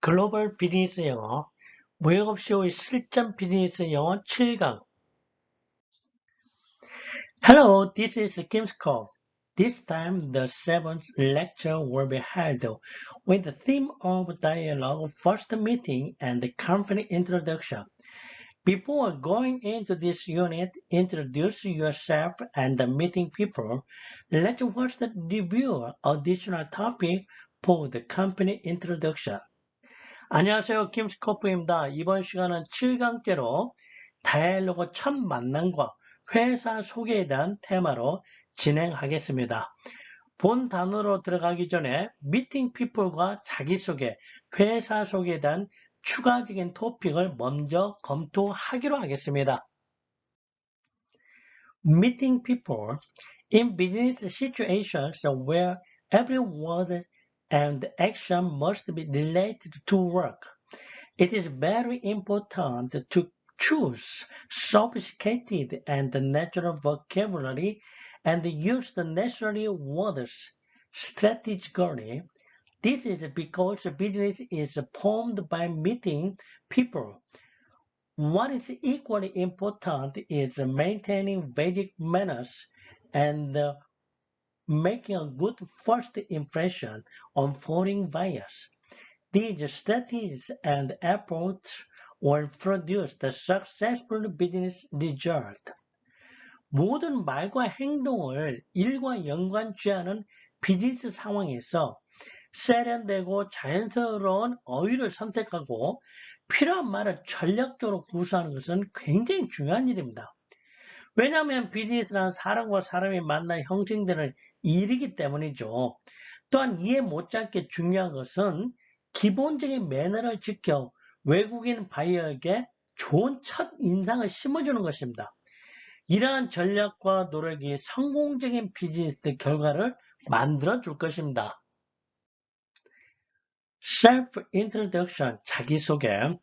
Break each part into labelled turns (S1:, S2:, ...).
S1: 글로벌 비즈니스 영어, 무역 없이의 실전 비즈니스 영어 7강. Hello, this is Kim's Call. This time, the seventh lecture will be held with the theme of dialogue, first meeting, and the company introduction. Before going into this unit, introduce yourself and the meeting people. Let's first review additional topic for the company introduction. 안녕하세요. 김스코프입니다. 이번 시간은 7강째로 다이얼로그 첫 만남과 회사 소개에 대한 테마로 진행하겠습니다. 본 단어로 들어가기 전에 미팅 피플과 자기소개, 회사 소개에 대한 추가적인 토픽을 먼저 검토하기로 하겠습니다. Meeting people in business situations where every word and action must be related to work. It is very important to choose sophisticated and natural vocabulary and use the necessary words strategically. This is because business is formed by meeting people. What is equally important is maintaining basic manners and making a good first impression on foreign buyers. These strategies and approaches will produce the successful business result. 모든 말과 행동을 일과 연관지어하는 비즈니스 상황에서 세련되고 자연스러운 어휘를 선택하고 필요한 말을 전략적으로 구사하는 것은 굉장히 중요한 일입니다. 왜냐하면 비즈니스는 사람과 사람이 만나 형성되는 일이기 때문이죠. 또한 이에 못지않게 중요한 것은 기본적인 매너를 지켜 외국인 바이어에게 좋은 첫 인상을 심어주는 것입니다. 이러한 전략과 노력이 성공적인 비즈니스 결과를 만들어 줄 것입니다. Self-introduction, 자기소개.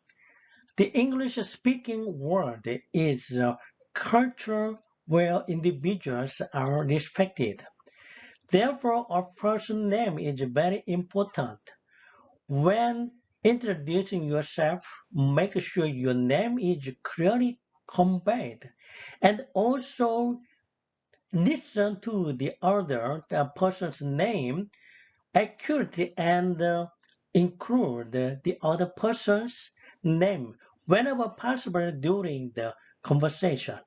S1: The English-speaking world is a culture where individuals are respected. Therefore, a person's name is very important. When introducing yourself, make sure your name is clearly conveyed, and also listen to the other person's name accurately and include the other person's name whenever possible during the conversation.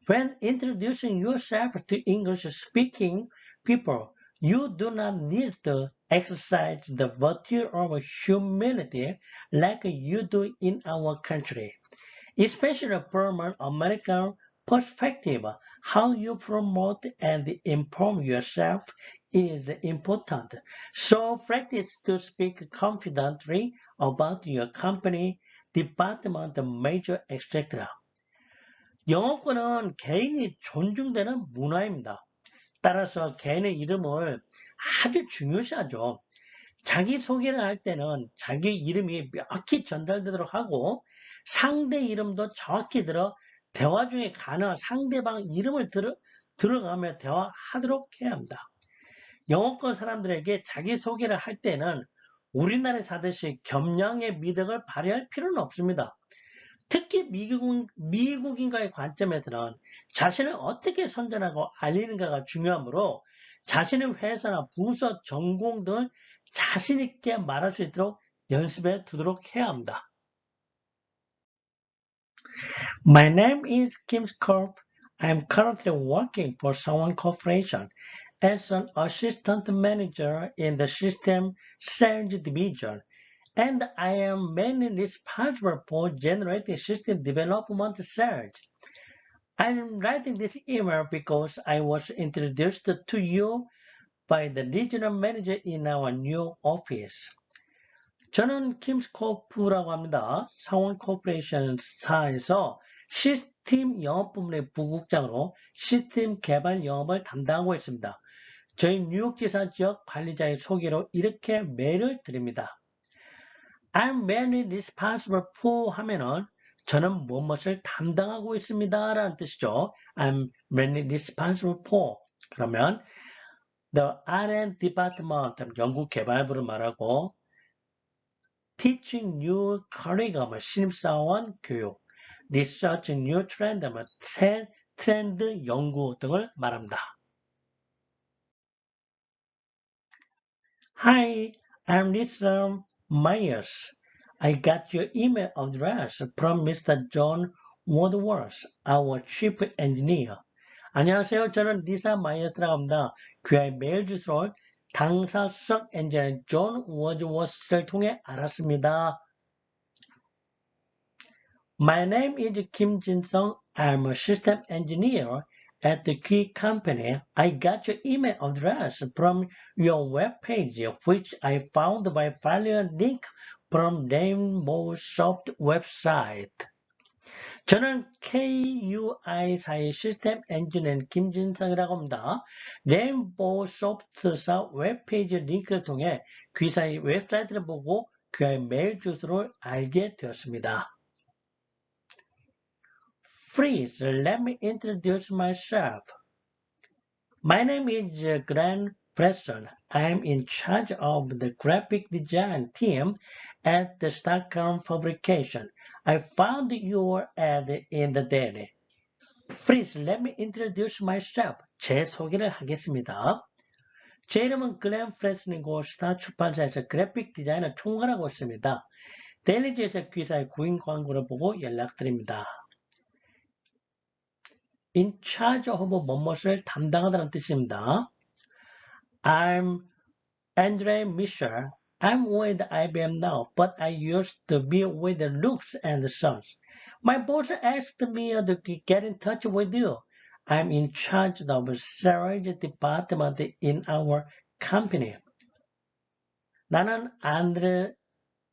S1: When introducing yourself to English-speaking people, you do not need to exercise the virtue of humility like you do in our country. Especially from an American perspective, how you promote and inform yourself is important. So practice to speak confidently about your company, department, major, etc. 영어권은 개인이 존중되는 문화입니다. 따라서 개인의 이름을 아주 중요시하죠. 자기소개를 할 때는 자기 이름이 명확히 전달되도록 하고 상대 이름도 정확히 들어 대화 중에 가능한 상대방 이름을 들어가며 대화하도록 해야 합니다. 영어권 사람들에게 자기소개를 할 때는 우리나라에서 하듯이 겸양의 미덕을 발휘할 필요는 없습니다. 특히 미국인과의 관점에서는 자신을 어떻게 선전하고 알리는가가 중요하므로 자신의 회사나 부서, 전공 등을 자신 있게 말할 수 있도록 연습해 두도록 해야 합니다. My name is Kim Skorp. I'm currently working for Sungwon Corporation as an assistant manager in the system sales division, and I am mainly responsible for generating system development sales. I'm writing this email because I was introduced to you by the regional manager in our new office. 저는 킴스코프라고 합니다. 상원 코퍼레이션사에서 시스템 영업부문의 부국장으로 시스템 개발 영업을 담당하고 있습니다. 저희 뉴욕 지사 지역 관리자의 소개로 이렇게 메일을 드립니다. I'm mainly responsible for 하면은 저는 무엇을 담당하고 있습니다 라는 뜻이죠. I'm mainly responsible for. 그러면 the R&D department, 연구개발부를 말하고 teaching new colleague, 신입사원 교육, research new trend, 새 트렌드 연구 등을 말합니다. Hi, I'm Mr. Myers. I got your email address from Mr. John Woodworth, our chief engineer. 안녕하세요. 저는 리사 마이어스라고 합니다. 귀하의 메일 주소를 당사수석 엔지니어 존 워즈워스를 통해 알았습니다. My name is Kim Jin-sung. I'm a system engineer at the Key Company. I got your email address from your web page, which I found by following a link from Rainbowsoft website. 저는 KUI사의 시스템 엔지니어 김진성이라고 합니다. 레인보우 소프트사 웹페이지 링크를 통해 귀사의 웹사이트를 보고 귀하의 메일 주소를 알게 되었습니다. Please let me introduce myself. My name is Glenn Preston. I'm in charge of the graphic design team at the Stockholm Publication. I found your ad in the daily. Please let me introduce myself. 제 소개를 하겠습니다. 제 이름은 글렌 프레슨이고 스타 출판사에서 그래픽 디자인을 총괄하고 있습니다. 데일리지에서 귀사의 구인 광고를 보고 연락드립니다. In charge of 뭐뭇을 담당하다는 뜻입니다. I'm Andre Mischer. I'm with IBM now, but I used to be with Lux and Sons. My boss asked me to get in touch with you. I'm in charge of sales department in our company. 나는 안드레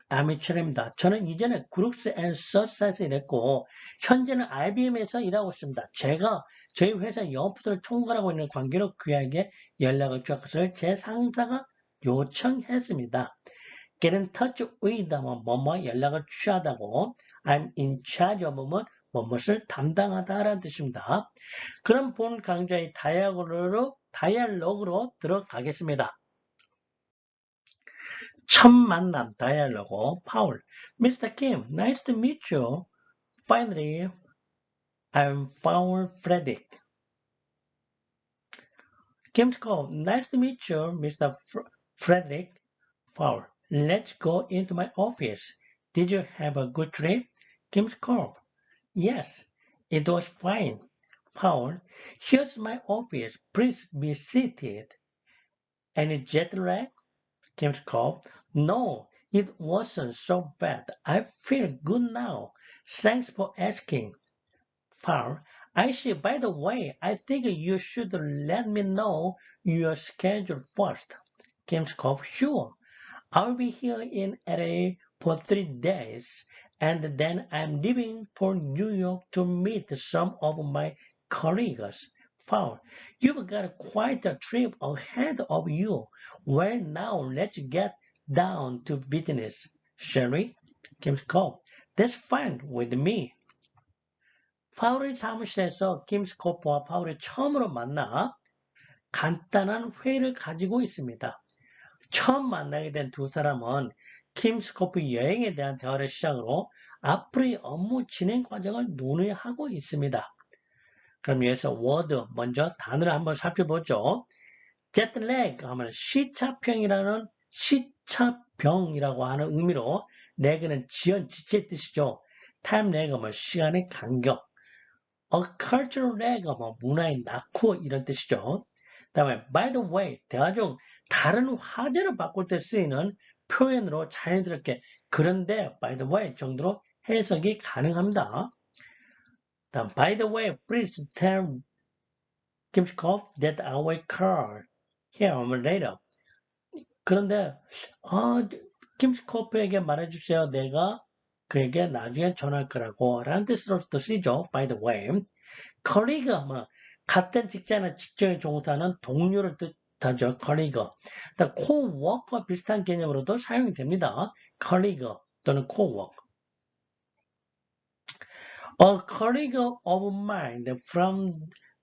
S1: 아미철입니다. 저는 이전에 그룹스 앤 서스에서 일했고 현재는 IBM에서 일하고 있습니다. 제가 저희 회사 영업부서를 총괄하고 있는 관계로 그에게 연락을 줄 것을 제 상사가 요청했습니다. Get in touch with 뭐뭐 연락을 취하다고 I'm in charge of 뭐뭇을 담당하다라는 뜻입니다. 그럼 본 강좌의 다이얼로그로 들어가겠습니다. 첫 만남 다이얼로그 파울 Mr. Kim, nice to meet you. Finally, I'm Paul Frederick. Kim's call. Nice to meet you, Mr. Frederick. Paul, let's go into my office. Did you have a good trip? Kim's call. Yes, it was fine. Paul, here's my office. Please be seated. Any jet lag? Kim's call. No, it wasn't so bad. I feel good now. Thanks for asking. Paul, I see. By the way, I think you should let me know your schedule first. Kim's call. Sure. I'll be here in LA for 3 days, and then I'm leaving for New York to meet some of my colleagues. Paul, you've got quite a trip ahead of you. Well, now let's get down to business, shall we? Kim's call. That's fine with me. 파울의 사무실에서 김스코프와 파울이 처음으로 만나 간단한 회의를 가지고 있습니다. 처음 만나게 된 두 사람은 김스코프 여행에 대한 대화를 시작으로 앞으로의 업무 진행 과정을 논의하고 있습니다. 그럼 여기서 워드 먼저 단어를 한번 살펴보죠. 제트렉 하면 시차병이라고 하는 의미로 렉은 지연 지체의 뜻이죠. 타임 렉은 시간의 간격. A cultural lag 문화의 낙후 이런 뜻이죠. 다음에 by the way 대화 중 다른 화제를 바꿀 때 쓰이는 표현으로 자연스럽게 그런데 by the way 정도로 해석이 가능합니다. 다음 by the way please tell Kimscope that I will call here later. 그런데 김스코프에게 말해주세요. 내가 그에게 나중에 전할 거라고 라는 뜻으로도 쓰이죠. by the way. colleague 같은 직장이나 직종에 종사하는 동료를 뜻하죠. colleague. co-work와 비슷한 개념으로도 사용이 됩니다. colleague 또는 co-work. A colleague of mine from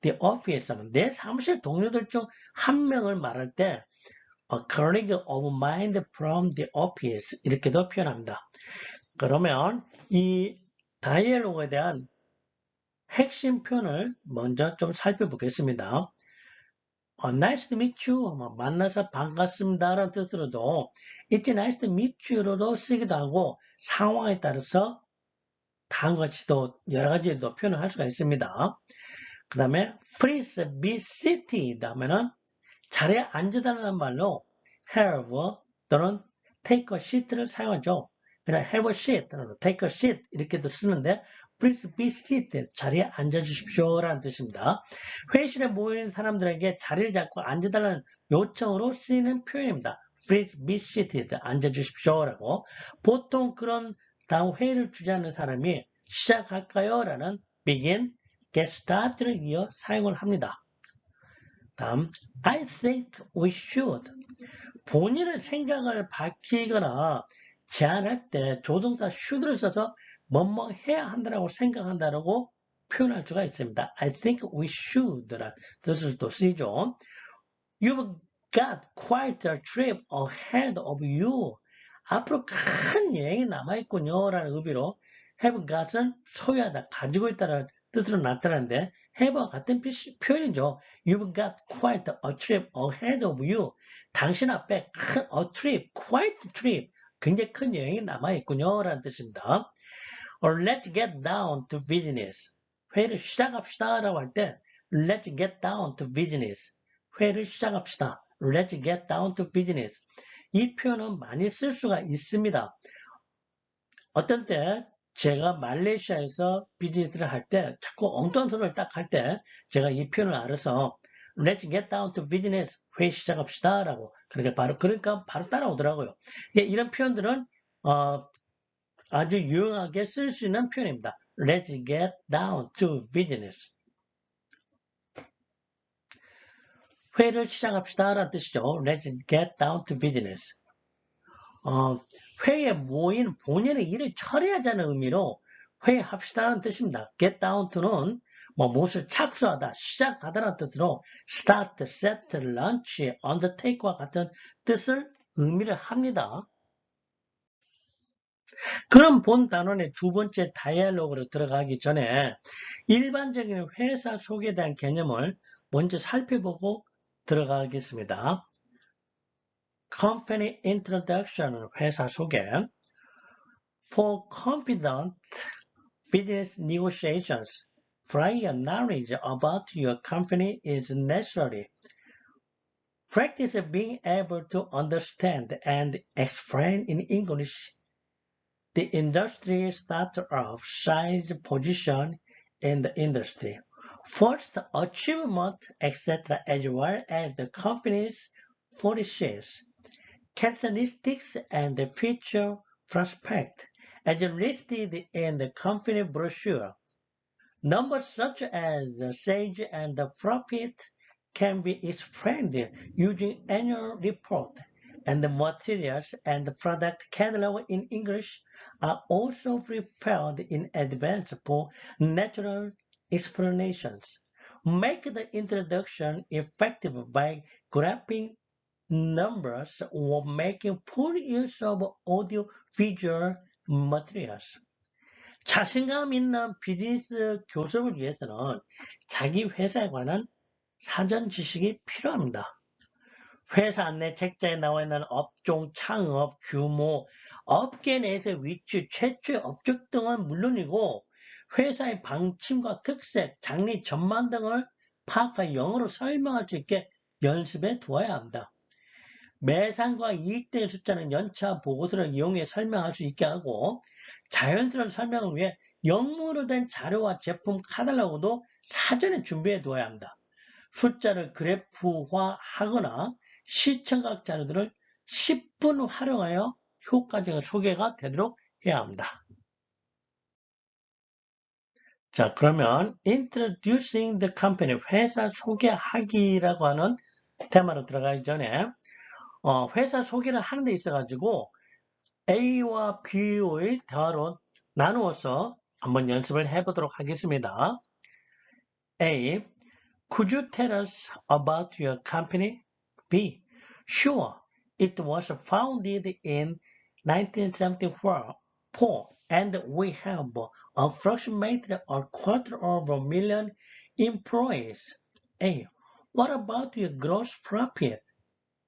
S1: the office. 내 사무실 동료들 중 한 명을 말할 때 a colleague of mine from the office. 이렇게도 표현합니다. 그러면 이 다이얼로그에 대한 핵심 표현을 먼저 좀 살펴보겠습니다. nice to meet you, 만나서 반갑습니다라는 뜻으로도 it's nice to meet you로도 쓰기도 하고 상황에 따라서 다음과 같이도 여러 가지도 표현을 할 수가 있습니다. 그 다음에 please be seated 하면은 자리에 앉아달라는 말로 have 또는 take a seat를 사용하죠. 그냥 have a seat 또는 take a seat 이렇게도 쓰는데 please be seated 자리에 앉아주십시오 라는 뜻입니다. 회의실에 모인 사람들에게 자리를 잡고 앉아달라는 요청으로 쓰이는 표현입니다. please be seated 앉아주십시오 라고. 보통 그런 다음 회의를 주재하는 사람이 시작할까요? 라는 begin, get start를 이어 사용을 합니다. 다음, I think we should. 본인의 생각을 밝히거나 제안할 때 조동사 should를 써서 뭐뭐 해야 한다고 생각한다라고 표현할 수가 있습니다. I think we should 라는 뜻을 또 쓰이죠. You've got quite a trip ahead of you. 앞으로 큰 여행이 남아있군요 라는 의미로 have got은 소유하다, 가지고 있다는 뜻으로 나타나는데 have와 같은 표현이죠. You've got quite a trip ahead of you. 당신 앞에 큰 a trip, quite a trip, 굉장히 큰 여행이 남아있군요 라는 뜻입니다. Or let's get down to business. 회의를 시작합시다 라고 할 때 let's get down to business. 회의를 시작합시다. Let's get down to business. 이 표현은 많이 쓸 수가 있습니다. 어떤 때 제가 말레이시아에서 비즈니스를 할 때 자꾸 엉뚱한 소리를 딱 할 때 제가 이 표현을 알아서 Let's get down to business. 회의 시작합시다 라고 그러니까 바로 따라오더라고요. 이런 표현들은 아주 유용하게 쓸 수 있는 표현입니다. Let's get down to business. 회의를 시작합시다 라는 뜻이죠. Let's get down to business. 회의에 모인 본인의 일을 처리하자는 의미로 회의합시다라는 뜻입니다. get down to는 무엇을 착수하다, 시작하다라는 뜻으로 start, set, launch, undertake와 같은 뜻을 의미를 합니다. 그럼 본 단원의 두 번째 다이얼로그로 들어가기 전에 일반적인 회사 소개에 대한 개념을 먼저 살펴보고 들어가겠습니다. Company Introduction, 회사 소개. For competent business negotiations, prior knowledge about your company is necessary. Practice being able to understand and explain in English the industry startup size position in the industry, first achievement, etc., as well as the company's policies, characteristics, and the future prospect, as listed in the company brochure. Numbers such as sales and profit can be explained using annual report, and the materials and product catalog in English are also prepared in advance for natural explanations. Make the introduction effective by graphing numbers or making full use of audio-visual materials. 자신감 있는 비즈니스 교섭을 위해서는 자기 회사에 관한 사전 지식이 필요합니다. 회사 안내 책자에 나와 있는 업종, 창업, 규모, 업계 내에서의 위치, 최초의 업적 등은 물론이고 회사의 방침과 특색, 장래 전망 등을 파악하여 영어로 설명할 수 있게 연습해 두어야 합니다. 매상과 이익 등의 숫자는 연차 보고서를 이용해 설명할 수 있게 하고 자연스러운 설명을 위해 영문으로 된 자료와 제품 카탈로그도 사전에 준비해 두어야 합니다. 숫자를 그래프화하거나 시청각 자료들을 10분 활용하여 효과적인 소개가 되도록 해야 합니다. 자, 그러면 Introducing the Company, 회사 소개하기라고 하는 테마로 들어가기 전에 회사 소개를 하는 데 있어가지고 A와 B의 대화로 나누어서 한번 연습을 해보도록 하겠습니다. A. Could you tell us about your company? B. Sure. It was founded in 1974, and we have approximately a quarter of a million employees. A. What about your gross profit?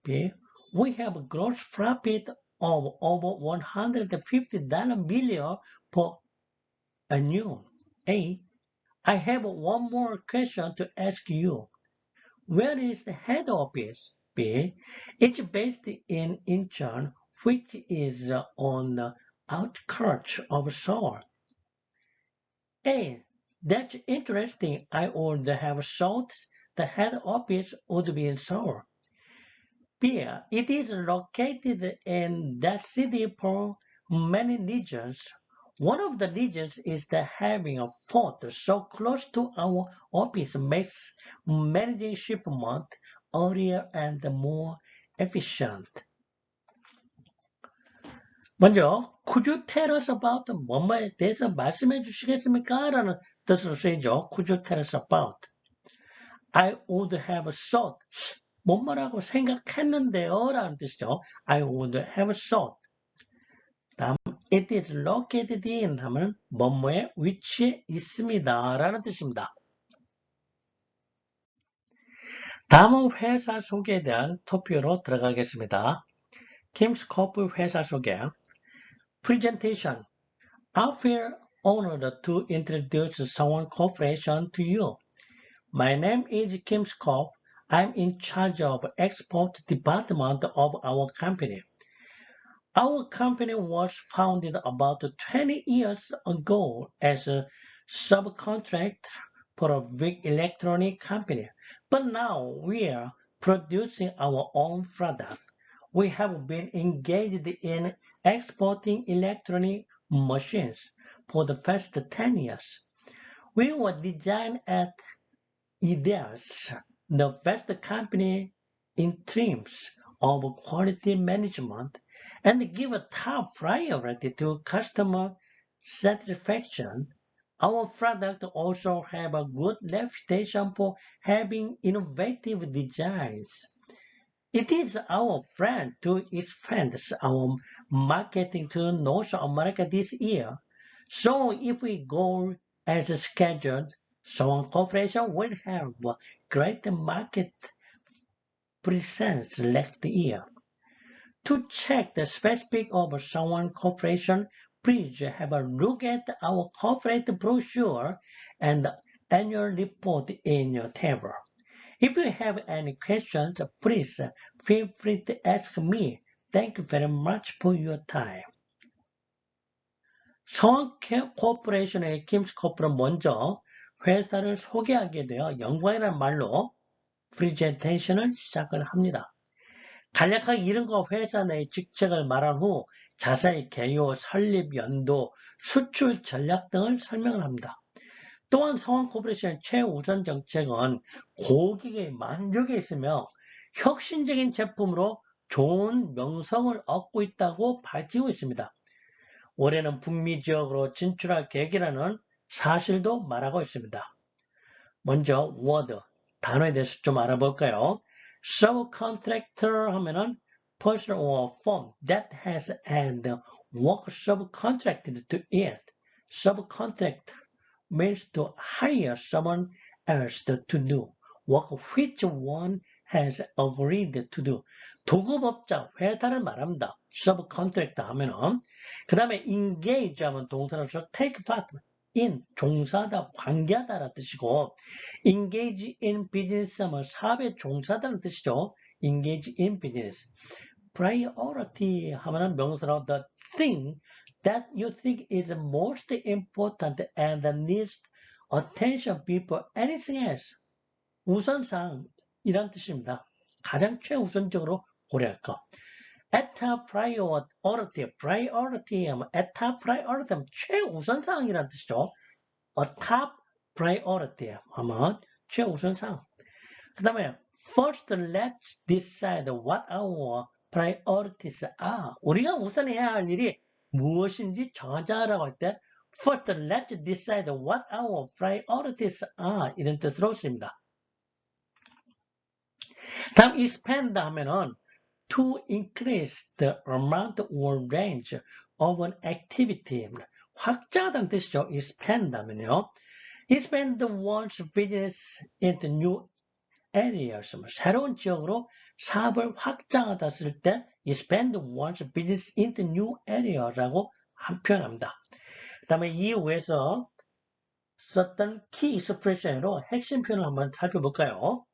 S1: B. We have a gross profit of over $150 million per annum. A. I have one more question to ask you. Where is the head office? B. It's based in Incheon, which is on the outskirts of Seoul. A. That's interesting. I would have thought the head office would be in Seoul. B. It is located in that city for many reasons. One of the reasons is that having a port so close to our office makes managing shipment earlier and more efficient. 먼저, could you tell us about 뭐뭐에 대해서 말씀해 주시겠습니까? 라는 뜻으로 쓰이죠. Could you tell us about? I would have thought. 뭐뭐라고 생각했는데요. 라는 뜻이죠. I would have thought. 다음, it is located in 하면 뭐뭐의 위치에 있습니다. 라는 뜻입니다. 다음은 회사 소개에 대한 토픽으로 들어가겠습니다. 킴스코프 회사 소개. Presentation. I feel honored to introduce Sungwon Corporation to you. My name is Kim Skop. I'm in charge of export department of our company. Our company was founded about 20 years ago as a subcontract for a big electronic company, but now we are producing our own product. We have been engaged in exporting electronic machines for the past 10 years. We were designed at IDEAS, the first company in terms of quality management, and give a top priority to customer satisfaction. Our product also have a good reputation for having innovative designs. It is our plan to expand our marketing to North America this year. So if we go as scheduled, Sungwon Corporation will have a great market presence next year. To check the specifics of Sungwon Corporation, please have a look at our corporate brochure and annual report in your table. If you have any questions, please feel free to ask me. Thank you very much for your time. 성원 코퍼레이션의 킴스코프는 먼저 회사를 소개하게 되어 영광이라는 말로 프레젠테이션을 시작을 합니다. 간략하게 이름과 회사 내의 직책을 말한 후 자세히 개요, 설립, 연도, 수출 전략 등을 설명을 합니다. 또한 성원 코퍼레이션의 최우선 정책은 고객의 만족에 있으며 혁신적인 제품으로 좋은 명성을 얻고 있다고 밝히고 있습니다. 올해는 북미 지역으로 진출할 계획이라는 사실도 말하고 있습니다. 먼저 워드, 단어에 대해서 좀 알아볼까요? Subcontractor 하면은 person or firm that has had work subcontracted to it. Subcontract means to hire someone else to do work which one has agreed to do. 도급업자, 회사를 말합니다. Subcontractor 하면은 그 다음에 engage 하면 동사로서 take part in, 종사하다, 관계하다라는 뜻이고 engage in business 하면 사업에 종사하다는 뜻이죠. engage in business. priority 하면 명사로 the thing that you think is most important and needs attention before anything else. 우선상이란 뜻입니다. 가장 최우선적으로 고려할 것. at priority, priority 하면 at priority 하면 최우선사항이란 뜻이죠. a top priority 하면 최우선사항. 그 다음에 first let's decide what our priorities are. 우리가 우선해야 할 일이 무엇인지 정하자라고 할 때 first let's decide what our priorities are 이런 뜻으로 씁니다. 다음 expand 하면은 to increase the amount or range of an activity. 확장하다는 뜻이죠. expand 하면요. expand one's business into new areas. 새로운 지역으로 사업을 확장하다 쓸 때 expand one's business into new area라고 표현합니다. 그 다음에 이후에서 썼던 key expression으로 핵심 표현을 한번 살펴볼까요?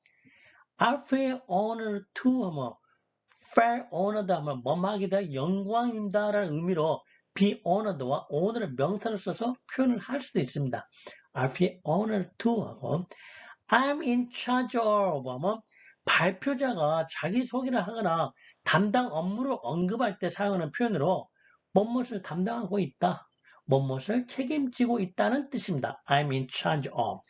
S1: I feel honored to 하면 feel honored 하면 뭐하기다 영광입니다 라는 의미로 be honored와 honor의 명사를 써서 표현을 할 수도 있습니다. I feel honored to 하고 I'm in charge of 하면 발표자가 자기소개를 하거나 담당 업무를 언급할 때 사용하는 표현으로 무엇을 담당하고 있다, 무엇을 책임지고 있다는 뜻입니다. I'm in charge of.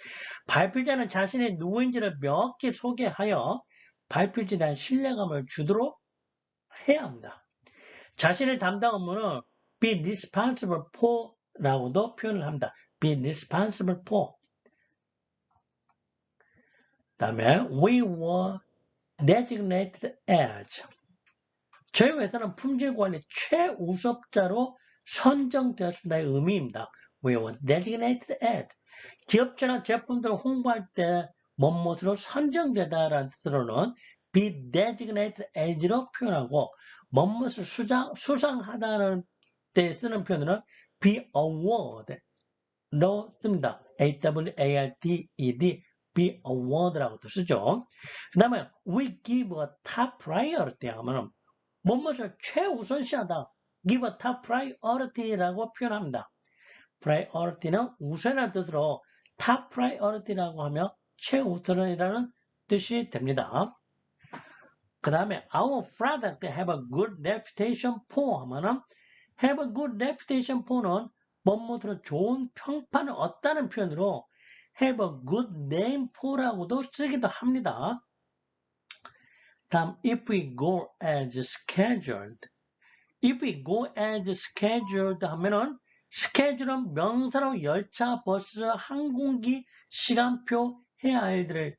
S1: 발표자는 자신이 누구인지를 명확히 소개하여 발표자에 대한 신뢰감을 주도록 해야 합니다. 자신을 담당 업무는 be responsible for 라고도 표현을 합니다. be responsible for. 그 다음에 we were designated as. 저희 회사는 품질관리 최우선자로 선정되었습니다의 의미입니다. We were designated as. 기업체나 제품들을 홍보할 때 무엇으로 선정되다라는 뜻으로는 be designated as로 표현하고 무엇을 수상하다는 때 쓰는 표현으로는 be award로 씁니다. awarded, be award라고도 쓰죠. 그 다음에 we give a top priority 하면 무엇을 최우선시하다, give a top priority라고 표현합니다. priority는 우선이라는 뜻으로 top priority라고 하면 최우선이라는 뜻이 됩니다. 그 다음에 our product have a good reputation for 하면은 have a good reputation for는 무엇으로 좋은 평판을 얻다는 표현으로 have a good name for라고도 쓰기도 합니다. 다음 if we go as scheduled. if we go as scheduled 하면은 스케줄은 명사로 열차, 버스, 항공기, 시간표, 해야 할 일들을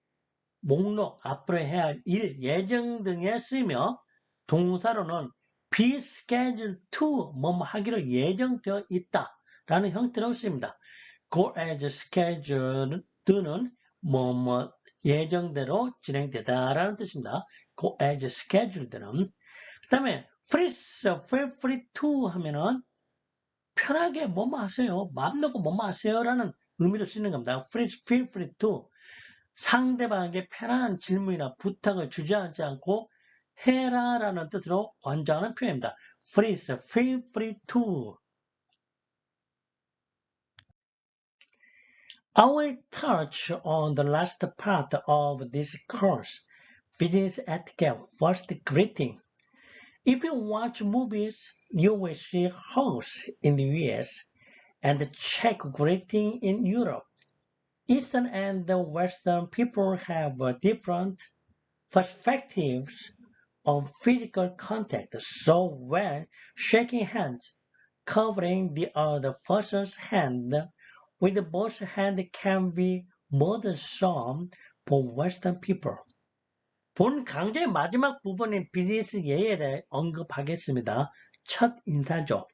S1: 목록, 앞으로 해야 할 일, 예정 등에 쓰이며 동사로는 be scheduled to 뭐뭐 하기로 예정되어 있다 라는 형태로 쓰입니다. go as scheduled는 뭐뭐 예정대로 진행되다 라는 뜻입니다. go as scheduled는. 그 다음에 feel free to 하면은 편하게 뭐뭐 하세요. 마음 놓고 뭐뭐 하세요 라는 의미로 쓰는 겁니다. feel free to. 상대방에게 편안한 질문이나 부탁을 주저하지 않고 해라 라는 뜻으로 권장하는 표현입니다. feel free to. I will touch on the last part of this course, business etiquette, first greeting. If you watch movies, you will see hugs in the US and Czech greeting in Europe. Eastern and Western people have different perspectives of physical contact, so when shaking hands, covering the other person's hand with both hands can be burdensome for Western people. 본 강좌의 마지막 부분인 비즈니스 예의에 대해 언급하겠습니다. 첫 인사죠.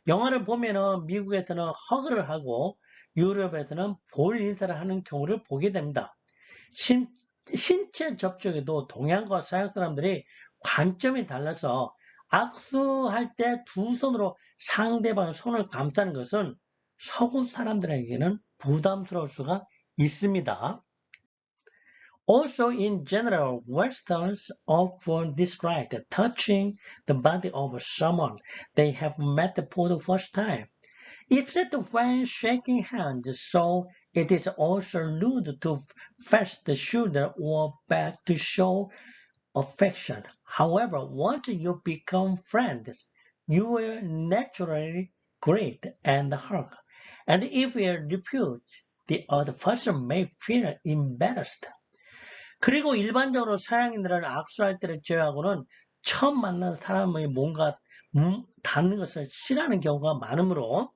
S1: 영화를 보면은 미국에서는 허그를 하고 유럽에서는 볼 인사를 하는 경우를 보게 됩니다. 신체 접촉에도 동양과 서양 사람들이 관점이 달라서 악수할 때 두 손으로 상대방의 손을 감싸는 것은 서구 사람들에게는 부담스러울 수가 있습니다. Also, in general, Westerns often dislike touching the body of someone they have met for the first time, except when shaking hands, so it is also rude to fetch the shoulder or back to show affection. However, once you become friends, you will naturally greet and hug, and if you refuse, the other person may feel embarrassed. 그리고 일반적으로 서양인들은 악수할 때를 제외하고는 처음 만난 사람의 뭔가 닿는 것을 싫어하는 경우가 많으므로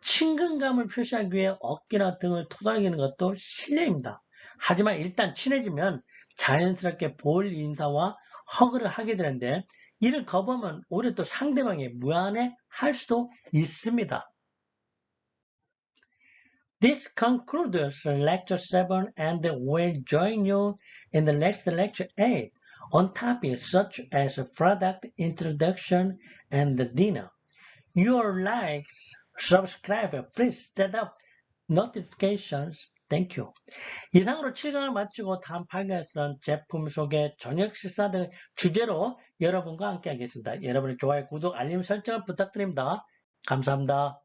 S1: 친근감을 표시하기 위해 어깨나 등을 토닥이는 것도 실례입니다. 하지만 일단 친해지면 자연스럽게 볼 인사와 허그를 하게 되는데 이를 거부하면 오히려 또 상대방이 무안해 할 수도 있습니다. This concludes Lecture 7 and we'll join you in the next Lecture 8 on topics such as product introduction and dinner. Your likes, subscribe, please set up notifications. Thank you. 이상으로 7강을 마치고 다음 8강에서는 제품 소개, 저녁 식사 등 주제로 여러분과 함께 하겠습니다. 여러분의 좋아요, 구독, 알림 설정을 부탁드립니다. 감사합니다.